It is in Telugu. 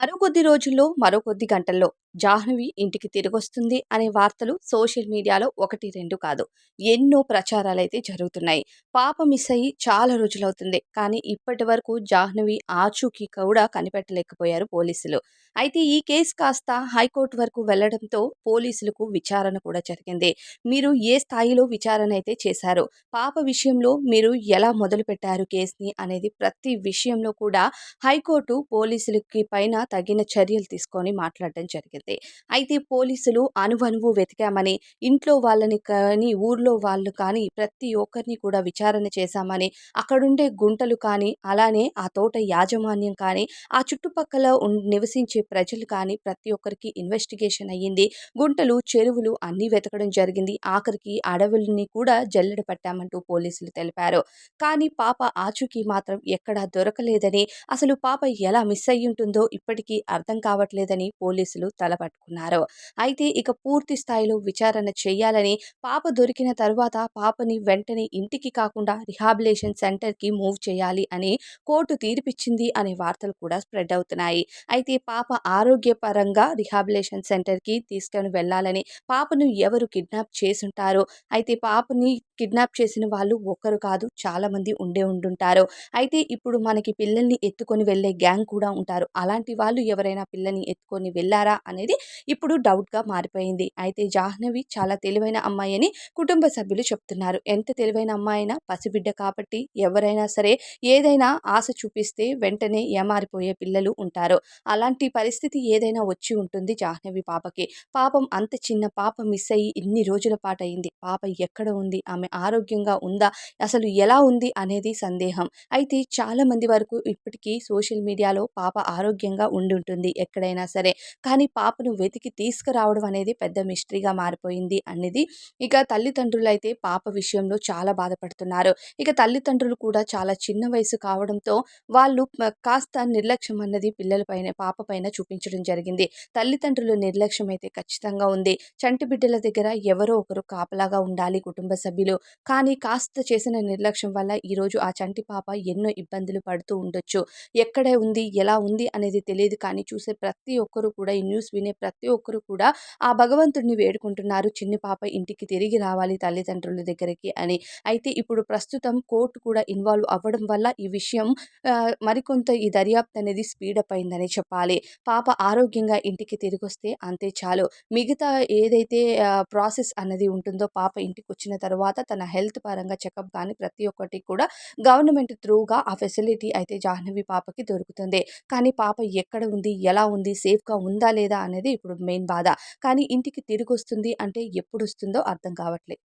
మరో కొద్ది రోజుల్లో, మరో కొద్ది గంటల్లో జాహ్నవి ఇంటికి తిరిగొస్తుంది అనే వార్తలు సోషల్ మీడియాలో 1, 2 కాదు. ఎన్నో ప్రచారాలైతే జరుగుతున్నాయి. పాప మిస్ అయ్యి చాలా రోజులవుతుంది. కానీ ఇప్పటి వరకు జాహ్నవి ఆచూకీ కూడా కనిపెట్టలేకపోయారు పోలీసులు. అయితే ఈ కేసు కాస్త హైకోర్టు వరకు వెళ్లడంతో పోలీసులకు విచారణ కూడా జరిగింది. మీరు ఏ స్థాయిలో విచారణ అయితే చేశారో, పాప విషయంలో మీరు ఎలా మొదలుపెట్టారు కేస్‌ని అనేది ప్రతి విషయంలో కూడా హైకోర్టు పోలీసులకి పైన తగిన చర్యలు తీసుకొని మాట్లాడడం జరిగింది. అయితే పోలీసులు అణువణువు వెతికామని, ఇంట్లో వాళ్ళని కానీ, ఊర్లో వాళ్ళు కానీ ప్రతి ఒక్కరిని కూడా విచారణ చేశామని, అక్కడుండే గుంటలు కానీ, అలానే ఆ తోట యాజమాన్యం కానీ, ఆ చుట్టుపక్కల నివసించే ప్రజలు కానీ ప్రతి ఒక్కరికి ఇన్వెస్టిగేషన్ అయ్యింది. గుంటలు, చెరువులు అన్నీ వెతకడం జరిగింది. ఆఖరికి అడవుల్ని కూడా జల్లెడ పట్టామంటూ పోలీసులు తెలిపారు. కానీ పాప ఆచూకీ మాత్రం ఎక్కడా దొరకలేదని, అసలు పాప ఎలా మిస్ అయ్యుంటుందో ఇప్పటికీ అర్థం కావట్లేదని పోలీసులు తలపట్టుకున్నారు. అయితే ఇక పూర్తి స్థాయిలో విచారణ చేయాలని, పాప దొరికిన తరువాత పాపని వెంటనే ఇంటికి కాకుండా రిహాబిలిటేషన్ సెంటర్‌కి మూవ్ చేయాలి అని కోర్టు తీర్పిచ్చింది అనే వార్తలు కూడా స్ప్రెడ్ అవుతున్నాయి. అయితే పాప ఆరోగ్యపరంగా రిహాబిలిటేషన్ సెంటర్‌కి తీసుకొని వెళ్ళాలని, పాపను ఎవరు కిడ్నాప్ చేసుంటారో, అయితే పాపని కిడ్నాప్ చేసిన వాళ్ళు ఒక్కరు కాదు చాలామంది ఉండుంటారు. అయితే ఇప్పుడు మనకి పిల్లల్ని ఎత్తుకొని వెళ్ళే గ్యాంగ్ కూడా ఉంటారు. అలాంటి వాళ్ళు ఎవరైనా పిల్లని ఎత్తుకొని వెళ్లారా అనేది ఇప్పుడు డౌట్‌గా మారిపోయింది. అయితే జాహ్నవి చాలా తెలివైన అమ్మాయని కుటుంబ సభ్యులు చెప్తున్నారు. ఎంత తెలివైన అమ్మాయైనా పసిబిడ్డ కాబట్టి ఎవరైనా సరే ఏదైనా ఆశ చూపిస్తే వెంటనే ఏమారిపోయే పిల్లలు ఉంటారు. అలాంటి పరిస్థితి ఏదైనా వచ్చి ఉంటుంది జాహ్నవి పాపకి. పాపం అంత చిన్న పాప మిస్ అయ్యి ఇన్ని రోజుల పాటయింది. పాప ఎక్కడ ఉంది? ఆమె ఆరోగ్యంగా ఉందా? అసలు ఎలా ఉంది అనేది సందేహం. అయితే చాలా మంది వరకు ఇప్పటికీ సోషల్ మీడియాలో పాప ఆరోగ్యంగా ఉండుంటుంది ఎక్కడైనా సరే. కానీ పాపను వెతికి తీసుకురావడం అనేది పెద్ద మిస్టరీగా మారిపోయింది అనేది ఇక తల్లిదండ్రులైతే పాప విషయంలో చాలా బాధపడుతున్నారు. ఇక తల్లిదండ్రులు కూడా చాలా చిన్న వయసు కావడంతో వాళ్ళు కాస్త నిర్లక్ష్యం అన్నది పిల్లల పైన పాప పైన చూపించడం జరిగింది. తల్లిదండ్రుల నిర్లక్ష్యం అయితే ఖచ్చితంగా ఉంది. చంటి బిడ్డల దగ్గర ఎవరో ఒకరు కాపలాగా ఉండాలి కుటుంబ సభ్యులు. కానీ కాస్త చేసిన నిర్లక్ష్యం వల్ల ఈరోజు ఆ చంటి పాప ఎన్నో ఇబ్బందులు పడుతూ ఉండొచ్చు. ఎక్కడ ఉంది? ఎలా ఉంది? అనేది తెలీదు కానీ చూసే ప్రతి ఒక్కరు కూడా ఈ న్యూస్ వినే ప్రతి ఒక్కరు కూడా ఆ భగవంతుడిని వేడుకుంటున్నారు. చిన్ని పాప ఇంటికి తిరిగి రావాలి తల్లిదండ్రుల దగ్గరికి అని. అయితే ఇప్పుడు ప్రస్తుతం కోర్ట్ కూడా ఇన్వాల్వ్ అవ్వడం వల్ల ఈ విషయం మరికొంత ఈ దర్యాప్తు అనేది స్పీడప్ అయిందనే చెప్పాలి. పాప ఆరోగ్యంగా ఇంటికి తిరిగొస్తే అంతే చాలు. మిగతా ఏదైతే ప్రాసెస్ అన్నది ఉంటుందో పాప ఇంటికొచ్చిన తర్వాత తన హెల్త్ పరంగా చెకప్ గాని ప్రతి ఒక్కటి కూడా గవర్నమెంట్ త్రూగా ఆ ఫెసిలిటీ అయితే జాహ్నవి పాపకి దొరుకుతుంది. కానీ పాప ఎక్కడ ఉంది? ఎలా ఉంది? సేఫ్‌గా ఉందా? లేదా? అనేది ఇప్పుడు మెయిన్ బాధ. కానీ ఇంటికి తిరిగొస్తుంది అంటే ఎప్పుడొస్తుందో అర్థం కావట్లే.